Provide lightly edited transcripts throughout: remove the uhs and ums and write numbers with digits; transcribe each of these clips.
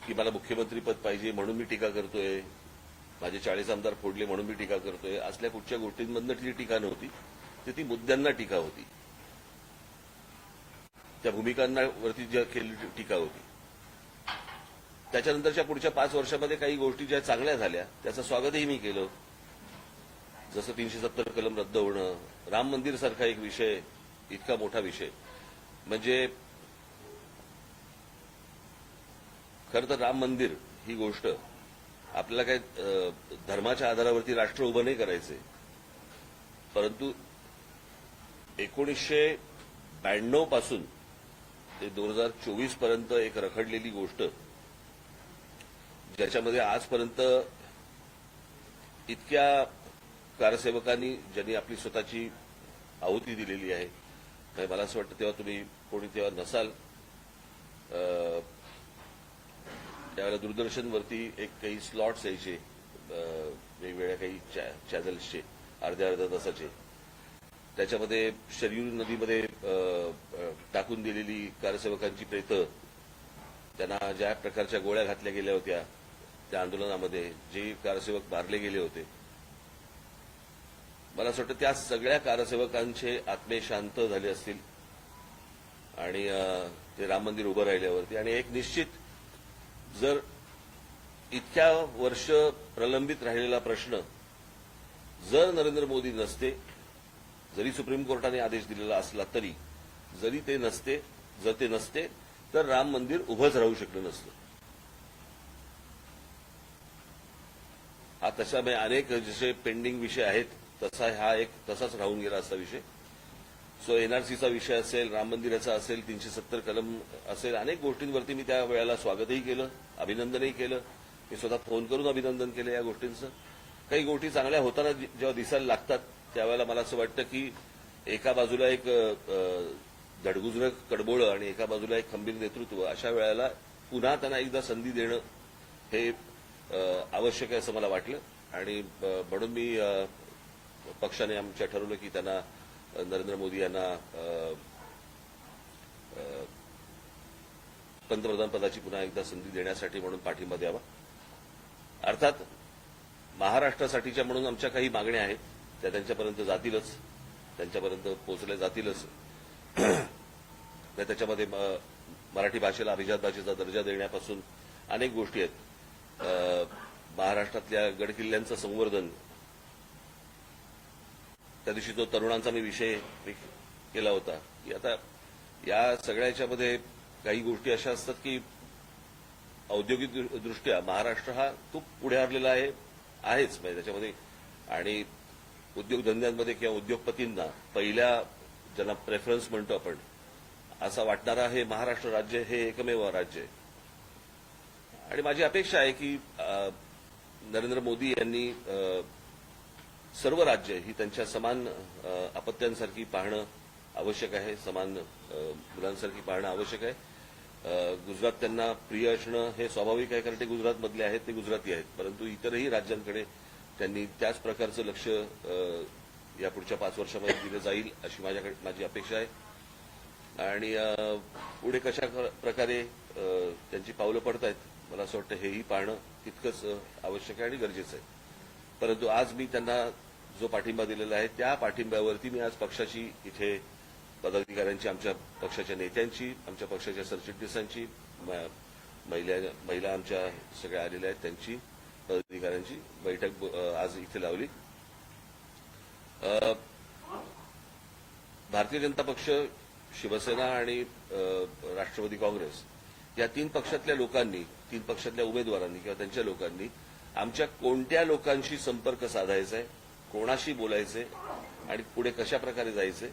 की मला मुख्यमंत्रीपद पाहिजे म्हणून मी टीका करतोय, माझे 40 आमदार फोडले म्हणून मी टीका करतोय, असल्या कुठच्या गोष्टींमधनं ती टीका नव्हती. ती मुद्द्यांना टीका होती, त्या भूमिकांवरती ज्या केलेली टीका होती. त्याच्यानंतरच्या पुढच्या 5 वर्षामध्ये काही गोष्टी ज्या चांगल्या झाल्या त्याचं स्वागतही मी केलं. जसं 370 कलम रद्द होणं, राम मंदिर सारखा एक विषय, इतका मोठा विषय. म्हणजे खरं तर राम मंदिर ही गोष्ट आपल्याला काय धर्माच्या आधारावरती राष्ट्र उभं नाही करायचंय, परंतु 1992 पासून ते 2024 पर्यंत एक रखडलेली गोष्ट, ज्याच्यामध्ये आजपर्यंत इतक्या कारसेवकांनी ज्यांनी आपली स्वतःची आहुती दिलेली आहे. मला असं वाटतं तेव्हा तुम्ही कोणी तेव्हा नसाल, त्यावेळेला दूरदर्शनवरती एक काही स्लॉट्स यायचे, वेगवेगळ्या काही चॅनल्सचे अर्ध्या तासाचे. त्याच्यामध्ये शरयू नदीमध्ये टाकून दिलेली कारसेवकांची प्रेतं, त्यांना ज्या प्रकारच्या गोळ्या घातल्या गेल्या होत्या त्या आंदोलनामध्ये, जे कारसेवक मारले गेले होते, मला असं वाटतं त्या सगळ्या कारसेवकांचे आत्मे शांत झाले असतील आणि ते राम मंदिर उभं राहिल्यावरती. आणि एक निश्चित, जर इतक्या वर्ष प्रलंबित राहिलेला प्रश्न जर नरेंद्र मोदी नसते, जरी सुप्रीम कोर्टाने आदेश दिलेला असला तरी, जर ते नसते तर राम मंदिर उभंच राहू शकलं नसतं. हा तसा अनेक जसे पेंडिंग विषय आहेत तसा हा एक तसाच राहून गेला असा विषय. सो एनआरसीचा विषय असेल, राम मंदिराचा असेल, 370 कलम असेल, अनेक गोष्टींवरती मी त्या वेळेला स्वागतही केलं, अभिनंदनही केलं. मी स्वतः फोन करून अभिनंदन केलं या गोष्टींचं. काही गोष्टी चांगल्या होताना जेव्हा दिसायला लागतात त्यावेळेला मला असं वाटतं की एका बाजूला एक धडगुजरं कडबोळं आणि एका बाजूला एक खंबीर नेतृत्व, अशा वेळेला पुन्हा त्यांना एकदा संधी देणं हे आवश्यक आहे असं मला वाटलं. आणि म्हणून मी पक्षाने आमच्या ठरवलं की त्यांना, नरेंद्र मोदी यांना पंतप्रधान पदाची पुन्हा एकदा संधी देण्यासाठी म्हणून पाठिंबा द्यावा. अर्थात महाराष्ट्रासाठीच्या म्हणून आमच्या काही मागण्या आहेत, त्या त्यांच्यापर्यंत जातीलच, त्यांच्यापर्यंत पोहोचल्या जातीलच. त्याच्यामध्ये मराठी भाषेला अभिजात भाषेचा दर्जा देण्यापासून अनेक गोष्टी आहेत. महाराष्ट्रातल्या गडकिल्ल्यांचं संवर्धन, त्या दिवशी तो तरुणांचा मी विषय केला होता की आता या सगळ्याच्यामध्ये काही गोष्टी अशा असतात की औद्योगिकदृष्ट्या महाराष्ट्र हा खूप पुढे हरलेला आहेच म्हणजे त्याच्यामध्ये. आणि उद्योगधंद्यांमध्ये किंवा उद्योगपतींना पहिल्या, ज्यांना प्रेफरन्स म्हणतो आपण, असा वाटणारा हे महाराष्ट्र राज्य हे एकमेव राज्य आहे. आणि माझी अपेक्षा आहे की नरेंद्र मोदी यांनी सर्व राज्य ही त्यांच्या समान अपत्यांसारखी पाहणं आवश्यक आहे, समान मुलांसारखी पाहणं आवश्यक आहे. गुजरात त्यांना प्रिय असणं हे स्वाभाविक आहे, कारण ते गुजरातमधले आहेत, ते गुजराती आहेत. परंतु इतरही राज्यांकडे त्यांनी त्याच प्रकारचं लक्ष या पुढच्या 5 वर्षामध्ये दिलं जाईल अशी माझी अपेक्षा आहे. आणि पुढे कशा प्रकारे त्यांची पावलं पडतायत, मला असं वाटतं हेही पाहणं तितकंच आवश्यक आहे आणि गरजेचं आहे. परंतु आज मी त्यांना जो पाठिंबा दिलेला आहे त्या पाठिंब्यावरती मी आज पक्षाची इथे पदाधिकाऱ्यांची, आमच्या पक्षाच्या नेत्यांची, आमच्या पक्षाच्या सरचिटणीसांची, महिला आमच्या सगळ्या आलेल्या आहेत त्यांची, पदाधिकाऱ्यांची बैठक आज इथे लावली. भारतीय जनता पक्ष, शिवसेना आणि राष्ट्रवादी काँग्रेस या 3 पक्षातल्या लोकांनी, 3 पक्षातल्या उमेदवारांनी किंवा त्यांच्या लोकांनी आमच्या कोणत्या लोकांशी संपर्क साधायचा आहे, कोणाशी बोलायचे आणि पुढे कशा प्रकारे जायचे,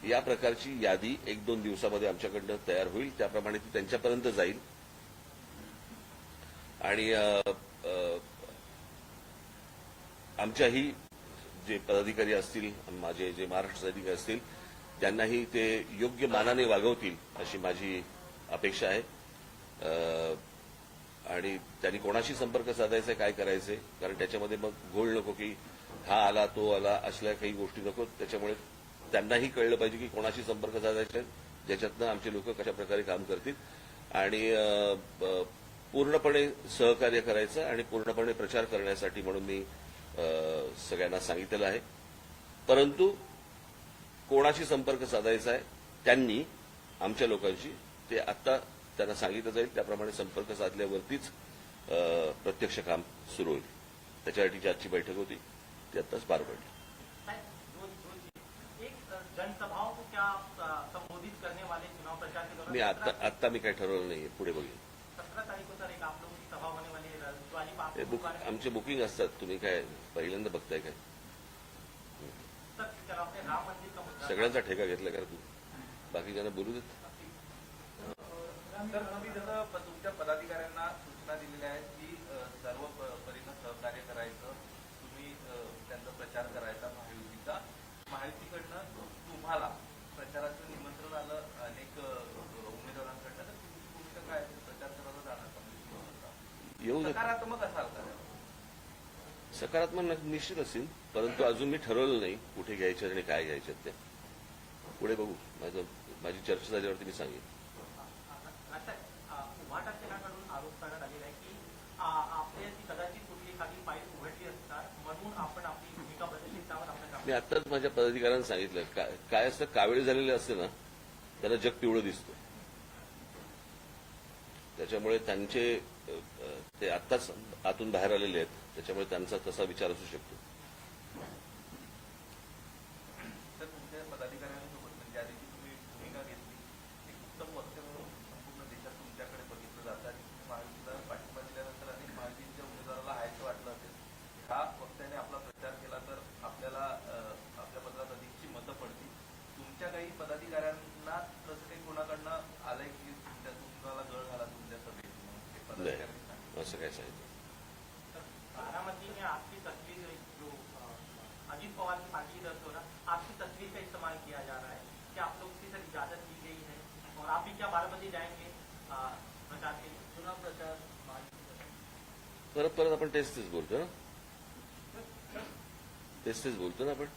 या प्रकारची यादी 1-2 दिवसामध्ये आमच्याकडनं तयार होईल. त्याप्रमाणे ती त्यांच्यापर्यंत जाईल. आणि आमच्याही जे पदाधिकारी असतील, माझे जे महाराष्ट्र अधिकारी असतील, त्यांनाही ते योग्य मानाने वागवतील अशी माझी अपेक्षा आहे. आणि त्यांनी कोणाशी संपर्क साधायचा, काय करायचे, कारण त्याच्यामध्ये मग घोळ नको की हा आला तो आला, असल्या काही गोष्टी नको. त्याच्यामुळे त्यांनाही कळलं पाहिजे की कोणाशी संपर्क साधायचा, ज्याच्यातनं आमचे लोक कशा प्रकारे काम करतील. आणि पूर्णपणे सहकार्य करायचं आणि पूर्णपणे प्रचार करण्यासाठी म्हणून मी सगळ्यांना सांगितलेलं आहे. परंतु कोणाशी संपर्क साधायचा आहे त्यांनी आमच्या लोकांशी ते आता त्यांना सांगितलं जाईल त्याप्रमाणे संपर्क साधल्यावरतीच प्रत्यक्ष काम सुरू होईल. त्याच्यासाठीची आजची बैठक होती ती आत्ताच पार पडली. जनसभाओं को क्या संबोधित करने वाले चुनाव प्रचार के दौरान मी आता मी काही ठरवलं नाही, पुढे बघेन. 17 तारीख को सर एक आप लोगों की सभा होने वाली है रजवाड़ी पार्क हे आमचे बुकिंग असतात. तुम्ही काय पहिल्यांदा बघताय काय? सर चलो आपने राम मंदिर का मुद्दा सगळ्यांचा ठेका घेतला का तू? बाकी ज्यांना बोलू देत. तर तुम्ही जसं तुमच्या पदाधिकाऱ्यांना सूचना दिलेल्या आहेत की सर्व परीनं सहकार्य करायचं, तुम्ही त्यांचा प्रचार करायचा महायुतीचा. महायुतीकडनं तुम्हाला प्रचाराचं निमंत्रण आलं अनेक उमेदवारांकडनं, तर तुमची भूमिका काय असेल? प्रचार करायला जाणार का? येऊ देत. सकारात्मक असाल का? सकारात्मक निश्चित असेल, परंतु अजून मी ठरवलं नाही कुठे घ्यायचे आणि काय घ्यायचे ते. पुढे बघू. माझी चर्चा झाल्यावरती मी सांगेन. उभाटा सेनाकडून आरोप करण्यात आलेला आहे की आपल्याची कदाचित कुठली एखादी फाईल उघडली असतात म्हणून आपण आपली भूमिका बदलली, त्यावर आपल्या मी आत्ताच माझ्या पदाधिकाऱ्यांना सांगितलं काय असतं, कावेळ झालेले असते ना त्यांना जग पिवळं दिसतं. त्याच्यामुळे त्यांचे ते आत्ताच आतून बाहेर आलेले आहेत, त्याच्यामुळे त्यांचा तसा विचार असू शकतो. तर तुमच्या पदाधिकाऱ्यांसोबत ज्या दिवशी तुम्ही भूमिका घेतली एक उत्तम वक्तव्य म्हणून संपूर्ण देशात तुमच्याकडे बघितलं जातं आणि तुम्ही महायुतीला पाठिंबा दिल्यानंतर अनेक महायुतीच्या उमेदवाराला हायचं वाटलं असेल. ह्या वक्त्याने आपला प्रचार केला तर आपल्याला आपल्या पदात अधिकची मतं पडतील. तुमच्या काही पदाधिकाऱ्यांना तसं काही कोणाकडनं आलंय की तुम्हाला गळ झाला तुमच्या सभेत? असं काय सांगितलं? बारामती में आपकी तस्वीर जो अजीत पवार की पार्टी दर्ज हो रहा, आपकी तस्वीर का इस्तेमाल किया जा रहा है, क्या आप लोग की सर इजाजत दी गई है और आप भी क्या बारामती जाएंगे प्रचार के लिए? चुनाव प्रचार परत आपण तेच बोलतो ना, तेच बोलतो ना आपण.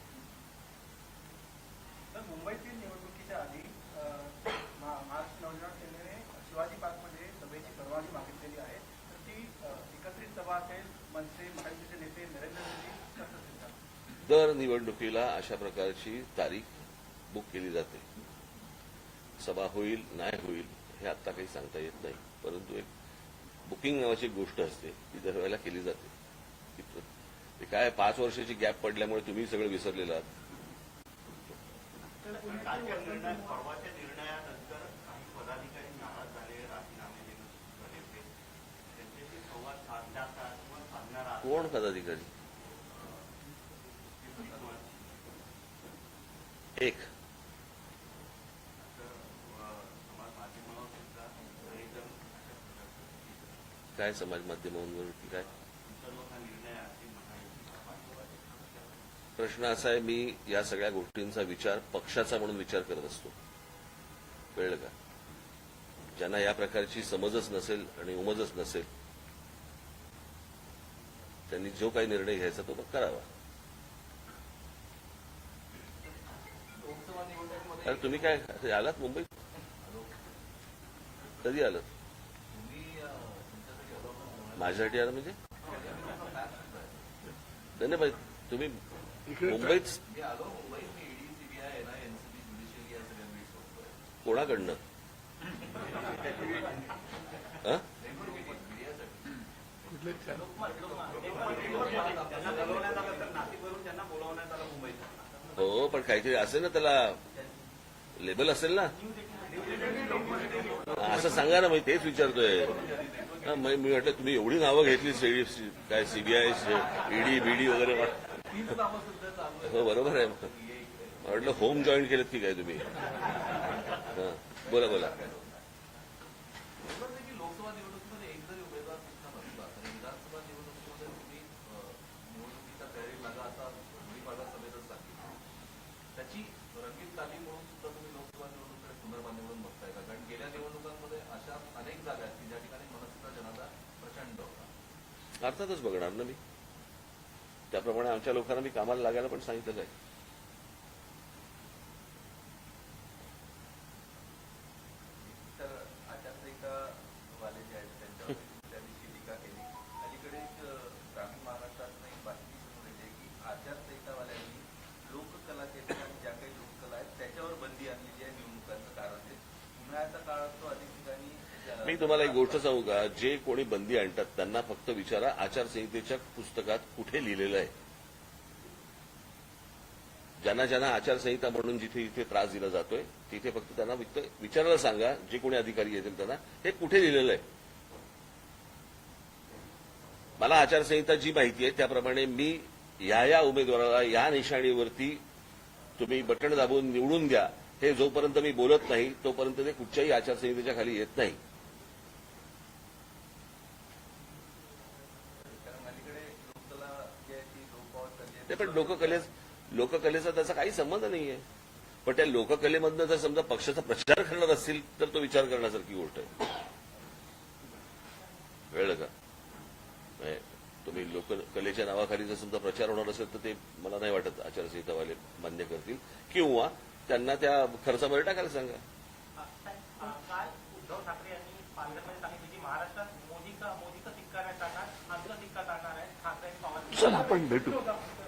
तर मुंबईतील निवडणुकीच्या आधी महाराष्ट्र नवनिर्माण सेनेने शिवाजी पार्कमध्ये सभेची परवानगी मागितलेली आहे. तर ती एकत्रित सभा असेल, मनसे महायुतीचे नेते नरेंद्र मोदी कसं असेल का? दर निवडणुकीला अशा प्रकारची तारीख बुक केली जाते. सभा होईल नाही होईल हे आता काही सांगता येत नाही, परंतु एक बुकिंग नावाची एक गोष्ट असते ती दरवेळेला केली जाते. ते काय 5 वर्षाची गॅप पडल्यामुळे तुम्ही सगळं विसरलेलं आहात. परवाच्या निर्णयानंतर काही पदाधिकारी नाराज झाले, राजीनामे देणं झाले, त्यांच्याशी संवाद साधण्याचा किंवा साधणारा कोण पदाधिकारी? एक समाज माध्यमावर सुद्धा काही जण काय समाज माध्यमांवरती काय सर्व हा निर्णय आहे महायुतीचा पाठिंबा देण्याचा. प्रश्न असा आहे, मी या सगळ्या गोष्टींचा विचार पक्षाचा म्हणून विचार करत असतो. कळलं का? ज्यांना या प्रकारची समजच नसेल आणि उमजच नसेल त्यांनी जो काही निर्णय घ्यायचा तो मग करावा. लोकसभा निवडणुकीमध्ये अरे तुम्ही काय आलात मुंबईत? कधी आलात? तुम्ही तुमच्यासाठी अलोकन माझ्यासाठी आला म्हणजे धन्यवाद. तुम्ही मुंबईत मी आलो मुंबईत. मी ED, CBI, NIA, NCB, judiciary या सगळ्या मीट होतोय. कोणाकडनं? हं? नाशिकवरून त्यांना बोलावण्यात आलं मुंबईत. हो, पण काहीतरी असेल ना, त्याला लेबल असेल ना. असं सांगा ना, मी तेच विचारतोय. मी म्हटलं तुम्ही एवढी नावं घेतली, काय सीबीआय, ईडी बीडी वगैरे. तीच नावं सुद्धा चालू आहे. हो बरोबर आहे. म्हटलं होम जॉईन केलेत की काय तुम्ही? हां, बोला बोला. की लोकसभा निवडणुकीमध्ये एक जरी उमेदवार सुद्धा नसला तरी विधानसभा निवडणुकीमध्ये तुम्ही निवडणुकीच्या तयारी लागा असा गुढीपाडवा सभेतच सांगितलं. त्याची रंगीत तालीम म्हणून सुद्धा तुम्ही लोकसभा निवडणुकीकडे पुनर्मान्य म्हणून बघताय का? कारण गेल्या निवडणुकांमध्ये अशा अनेक जागा आहेत की ज्या ठिकाणी मनसेचा जनाधार प्रचंड होता. अर्थातच बघणार ना मी. त्याप्रमाणे आमच्या लोकांना मी कामाला लागायला पण सांगितलं आहे. तर आचारसंहिता वाले जे आहेत त्यांच्यावर तुम्हाला एक गोष्ट सांगू का, जे कोणी बंदी आणतात त्यांना फक्त विचारा आचारसंहितेच्या पुस्तकात कुठे लिहिलेलं आहे. ज्यांना ज्यांना आचारसंहिता म्हणून जिथे जिथे त्रास दिला जातोय तिथे फक्त त्यांना विचारायला सांगा, जे कोणी अधिकारी येतील त्यांना, हे कुठे लिहिलेलं आहे. मला आचारसंहिता जी माहिती आहे त्याप्रमाणे मी या उमेदवाराला या निशाणीवरती तुम्ही बटण दाबून निवडून द्या, हे जोपर्यंत मी बोलत नाही तोपर्यंत ते कुठच्याही आचारसंहितेच्या खाली येत नाही. कारण अलीकडे लोककला जी आहे ती लोकपावत चालली आहे. ते पण लोककलेचा त्याचा काही संबंध नाहीये. पण त्या लोककलेमधनं जर समजा पक्षाचा प्रचार करणार असतील तर तो विचार करण्यासारखी गोष्ट आहे. कळलं का? म्हणजे तुम्ही लोककलेच्या नावाखाली जर समजा प्रचार होणार असेल तर ते मला नाही वाटत आचारसंहितावाले मान्य करतील, किंवा त्यांना त्या खर्चामध्ये टाकायला सांगा. काल उद्धव ठाकरे यांनी पालघरमध्ये सांगितलं की महाराष्ट्रात मोदी का सिक्का नाही टाकणार, आमचा सिक्का टाकणार आहे. ठाकरे आणि पवार चला आपण भेटू. विरोधात